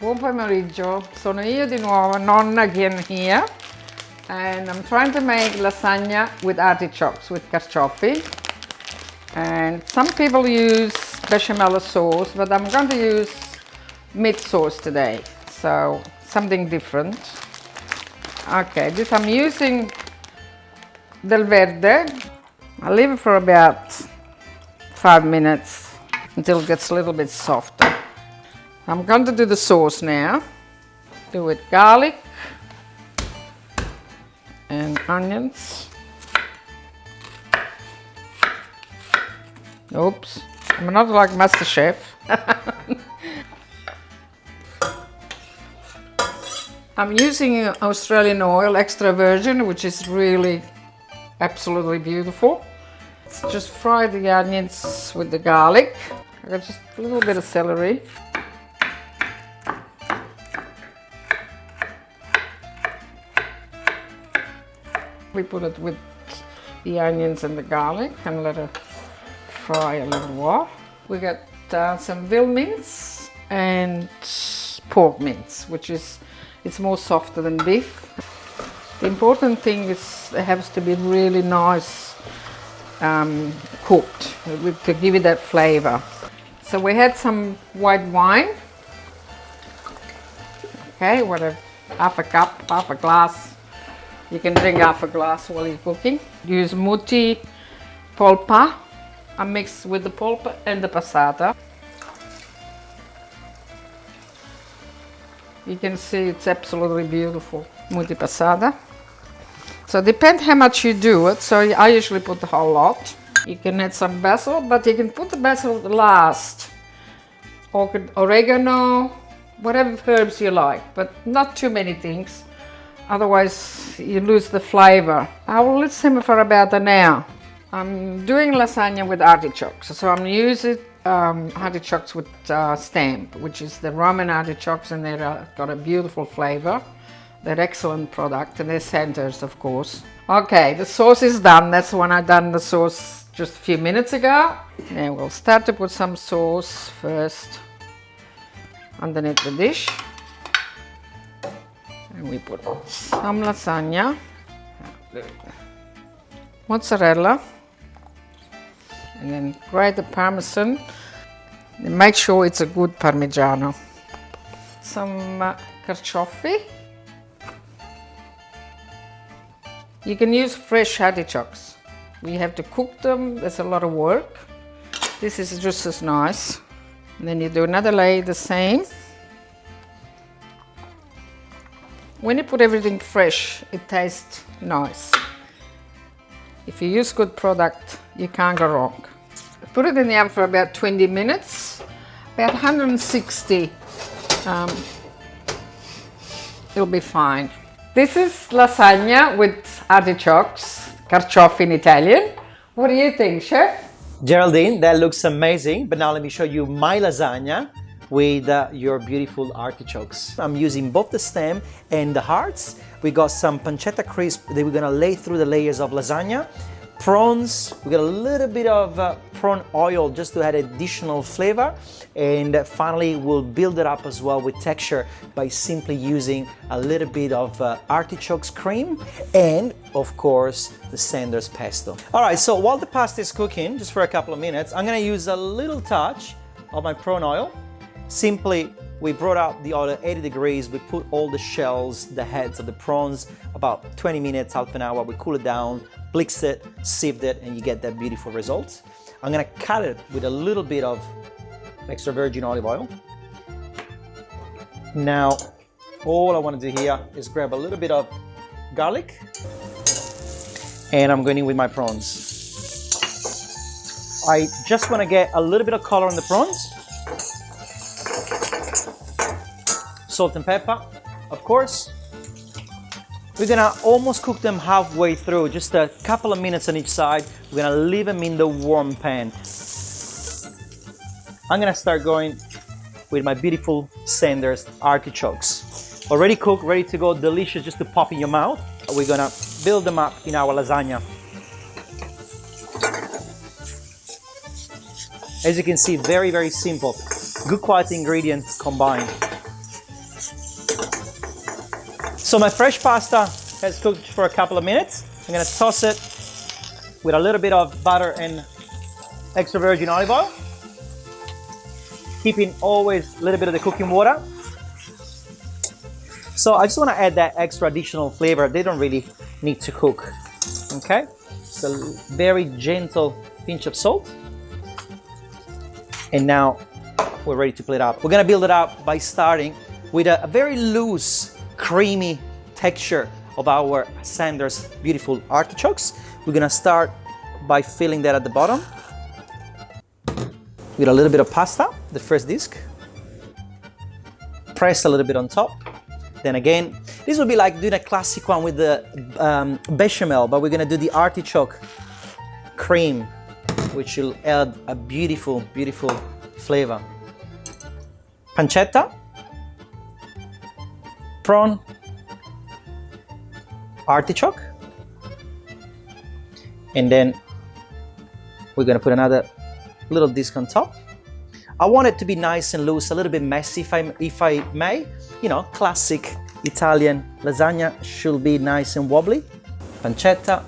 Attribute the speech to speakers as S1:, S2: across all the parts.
S1: Buon pomeriggio, sono io di nuovo, nonna again here, and I'm trying to make lasagna with artichokes, with carciofi. And some people use bechamel sauce, but I'm going to use meat sauce today, so something different. Okay, this I'm using del verde. I'll leave it for about 5 minutes until it gets a little bit softer. I'm going to do the sauce now. Do it garlic and onions. Oops, I'm not like MasterChef. I'm using Australian oil, extra virgin, which is really absolutely beautiful. Just fry the onions with the garlic. I got just a little bit of celery. We put it with the onions and the garlic and let it fry a little while. We got some veal mince and pork mince, which is it's more softer than beef. The important thing is it has to be really nice cooked to give it that flavor. So we had some white wine. Okay, half a cup, half a glass. You can drink half a glass while you're cooking. Use muti polpa. I mix with the polpa and the passata. You can see it's absolutely beautiful, muti passata. So depends how much you do it. So I usually put the whole lot. You can add some basil, but you can put the basil last. Or oregano, whatever herbs you like, but not too many things. Otherwise you lose the flavor. I will let simmer for about an hour. I'm doing lasagna with artichokes, so I'm using artichokes with stamp, which is the Roman artichokes, and they've got a beautiful flavor. They're excellent product, and they're Sandhurst, of course. Okay, the sauce is done. That's when I done the sauce just a few minutes ago. And we'll start to put some sauce first underneath the dish. And we put some lasagna, mozzarella, and then grate the parmesan. And make sure it's a good parmigiano. Some carciofi. You can use fresh artichokes. We have to cook them, there's a lot of work. This is just as nice. And then you do another layer the same. When you put everything fresh, it tastes nice. If you use good product, you can't go wrong. Put it in the oven for about 20 minutes, about 160. It'll be fine. This is lasagna with artichokes, carciofi in Italian. What do you think, Chef?
S2: Geraldine, that looks amazing, but now let me show you my lasagna with your beautiful artichokes. I'm using both the stem and the hearts. We got some pancetta crisp that we're gonna lay through the layers of lasagna. Prawns, we got a little bit of prawn oil just to add additional flavor. And finally, we'll build it up as well with texture by simply using a little bit of artichokes cream and, of course, the Sandhurst pesto. All right, so while the pasta is cooking, just for a couple of minutes, I'm gonna use a little touch of my prawn oil. Simply, we brought out the oil at 80 degrees, we put all the shells, the heads of the prawns, about 20 minutes, half an hour, we cool it down, blixed it, sieved it, and you get that beautiful result. I'm gonna cut it with a little bit of extra virgin olive oil. Now, all I want to do here is grab a little bit of garlic, and I'm going in with my prawns. I just want to get a little bit of color on the prawns. Salt and pepper, of course. We're gonna almost cook them halfway through, just a couple of minutes on each side. We're gonna leave them in the warm pan. I'm gonna start going with my beautiful Sandhurst artichokes. Already cooked, ready to go, delicious, just to pop in your mouth. We're gonna build them up in our lasagna. As you can see, very, very simple. Good quality ingredients combined. So my fresh pasta has cooked for a couple of minutes. I'm gonna toss it with a little bit of butter and extra virgin olive oil, keeping always a little bit of the cooking water. So I just want to add that extra additional flavor. They don't really need to cook. Okay, so very gentle pinch of salt. And now we're ready to plate up. We're gonna build it up by starting with a very loose, creamy texture of our Sandhurst beautiful artichokes. We're gonna start by filling that at the bottom with a little bit of pasta, the first disc. Press a little bit on top. Then again, this would be like doing a classic one with the bechamel, but we're gonna do the artichoke cream, which will add a beautiful, beautiful flavor. Pancetta, prawn, artichoke, and then we're gonna put another little disc on top. I want it to be nice and loose, a little bit messy if I may. You know, classic Italian lasagna should be nice and wobbly. Pancetta,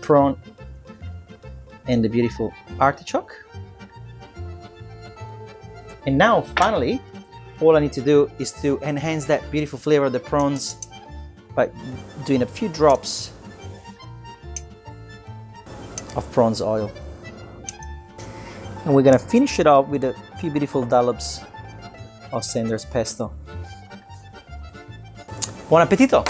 S2: prawn, and the beautiful artichoke. And now, finally, all I need to do is to enhance that beautiful flavor of the prawns by doing a few drops of prawns oil. And we're gonna finish it off with a few beautiful dollops of Sandhurst pesto. Buon appetito!